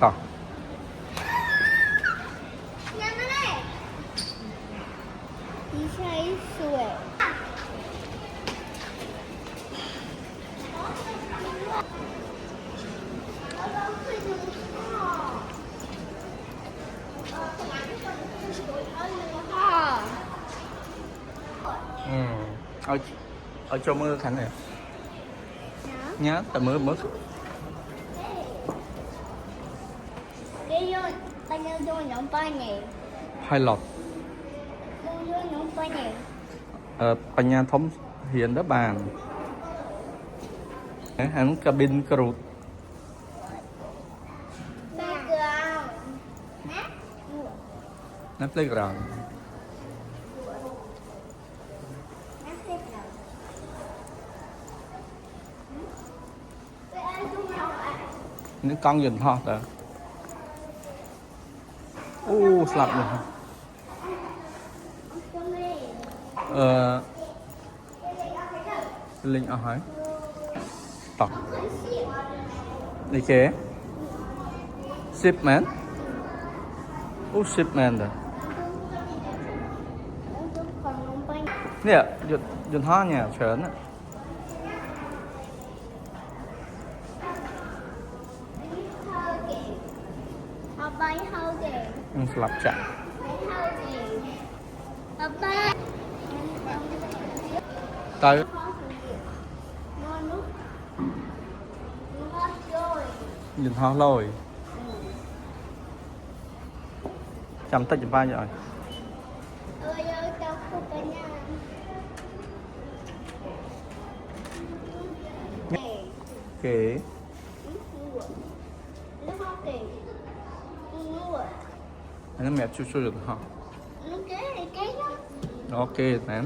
tỏ ở chỗ mưa khánh này nhá tại mưa mưa pilot bánh nhà thống hiện đó bàn hắn cabin crew nó playground những con nhìn ho đó slap rồi linh ở hỏi tỏ đi kế shipment shipment rồi nè dùn ho nhà chớn á slap chặt tới nhìn ho lồi chăm tay chụp ba rồi kể nó mẹ chú chú được hả ok mẹ